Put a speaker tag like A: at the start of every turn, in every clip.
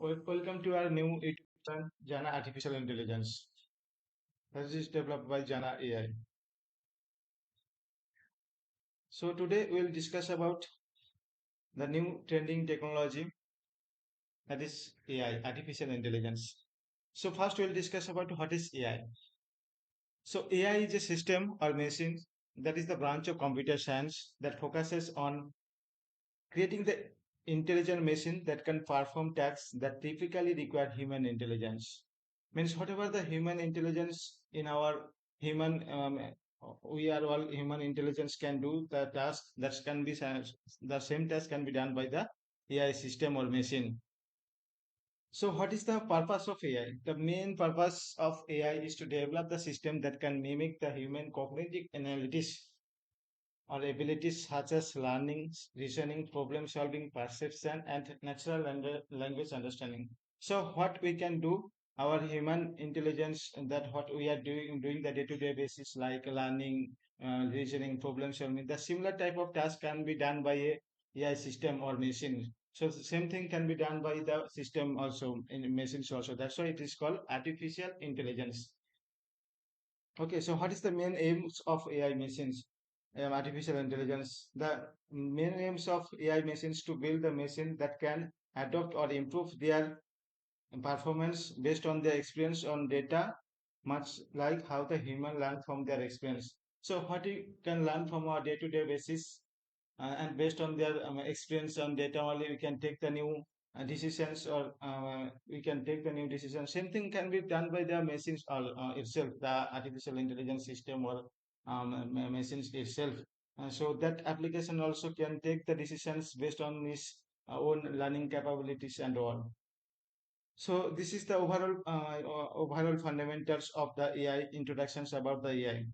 A: Welcome to our new YouTube channel, Jana Artificial Intelligence. This is developed by Jana AI. So today we'll discuss about the new trending technology that is AI, artificial intelligence. So first we'll discuss about what is AI. So AI is a system or machine that is the branch of computer science that focuses on creating the intelligent machine that can perform tasks that typically require human intelligence. Means whatever the human intelligence in our human we are all human intelligence can do the task that can be the same task can be done by the AI system or machine. So what is the purpose of AI? The main purpose of AI is to develop the system that can mimic the human cognitive analytics or abilities such as learning, reasoning, problem solving, perception, and natural language understanding. So, what we can do, our human intelligence, that what we are doing the day-to-day basis, like learning, reasoning, problem solving, the similar type of task can be done by a AI system or machine. So, the same thing can be done by the system also in machines also. That's why it is called artificial intelligence. Okay, so what is the main aims of AI machines? Artificial intelligence. The main aims of AI machines to build a machine that can adopt or improve their performance based on their experience on data, much like how the human learn from their experience. So what we can learn from our day-to-day basis and based on their experience on data only we can take the new decisions or we can take the new decisions. Same thing can be done by the machines itself, the artificial intelligence system or machines itself. So that application also can take the decisions based on its own learning capabilities and all. So this is the overall fundamentals of the AI introductions about the AI.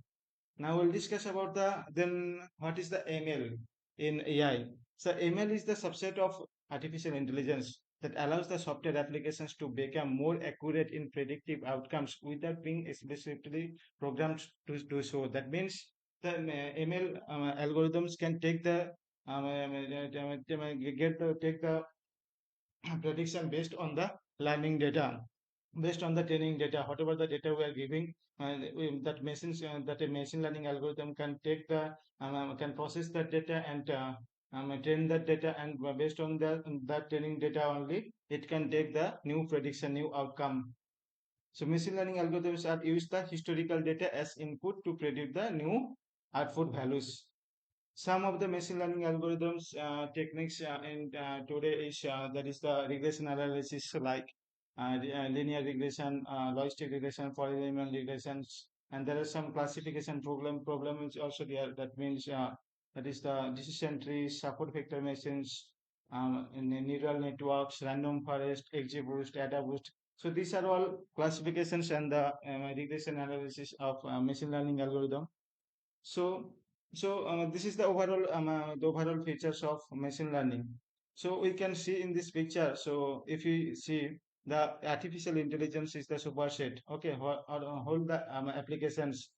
A: Now we'll discuss about the then what is the ML in AI. So ML is the subset of artificial intelligence that allows the software applications to become more accurate in predictive outcomes without being specifically programmed to do so. That means the ML algorithms can take the get the take the prediction based on the learning data, based on the training data, whatever the data we are giving, that machines that a machine learning algorithm can take the can process that data and train that data, and based on that training data only it can take the new prediction, new outcome. So machine learning algorithms are use the historical data as input to predict the new output values. Some of the machine learning algorithms techniques in today is that is the regression analysis, like linear regression, logistic regression, polynomial regressions, and there are some classification problems also there. That means that is the decision trees, support vector machines, in the neural networks, random forest, XGBoost, AdaBoost. So these are all classifications and the regression analysis of machine learning algorithm. So, this is the overall features of machine learning. So we can see in this picture. So if you see the artificial intelligence is the superset. Okay, whole the applications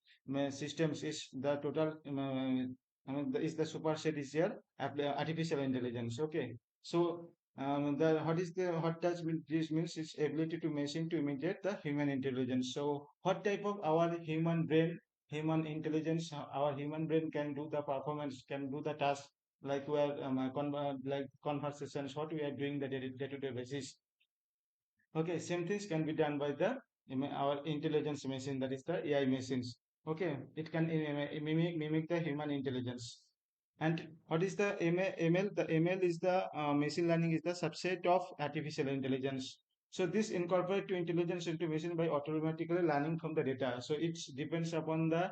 A: systems is the total. Is the superset is here artificial intelligence. Okay, so the what does this means is ability to machine to imitate the human intelligence. So what type of our human brain, human intelligence, our human brain can do the performance, can do the task, like we are like conversations, what we are doing the day-to-day basis. Okay, same things can be done by the our intelligence machine, that is the AI machines. Okay, it can mimic the human intelligence. And what is the ML? The ML is the machine learning is the subset of artificial intelligence. So this incorporate to intelligence into machine by automatically learning from the data. So it depends upon the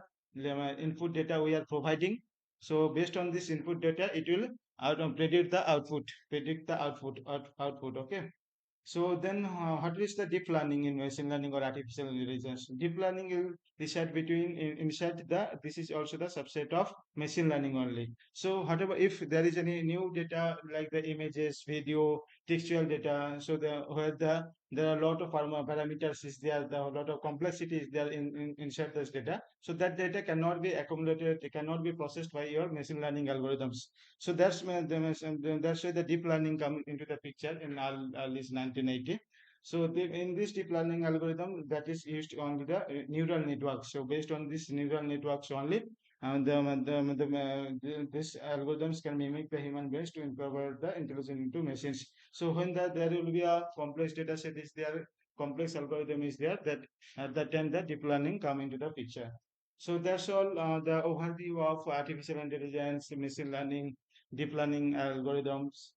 A: input data we are providing. So based on this input data, it will predict the output. Okay. So then, what is the deep learning in machine learning or artificial intelligence? Deep learning will decide between inside the. This is also the subset of machine learning only. So whatever if there is any new data like the images, video, textual data. So where there are a lot of parameters is there, a lot of complexity is there inside this data. So that data cannot be accumulated, it cannot be processed by your machine learning algorithms. So that's why the deep learning come into the picture in early 1980. So in this deep learning algorithm that is used on the neural networks. So based on this neural networks only, these algorithms can mimic the human brains to empower the intelligence into machines. So when there will be a complex data set is there, complex algorithm is there, that at that time the deep learning come into the picture. So that's all the overview of artificial intelligence, machine learning, deep learning algorithms.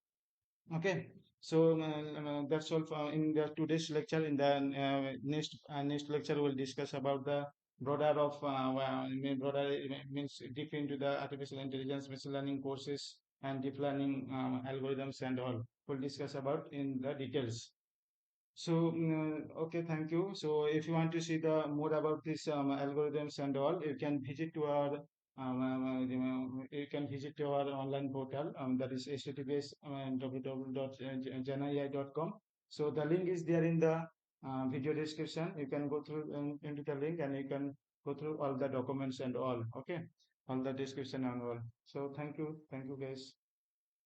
A: Okay, so that's all for in the today's lecture. In the next lecture, we'll discuss about the broader of broader means deep into the artificial intelligence, machine learning courses, and deep learning algorithms and all. We'll discuss about in the details. So, okay, thank you. So, if you want to see the more about this algorithms and all, you can visit to our you can visit to our online portal. That is https www.janai.com. So the link is there in the video description. You can go through into the link and you can go through all the documents and all. Okay, all the description and all. So thank you guys.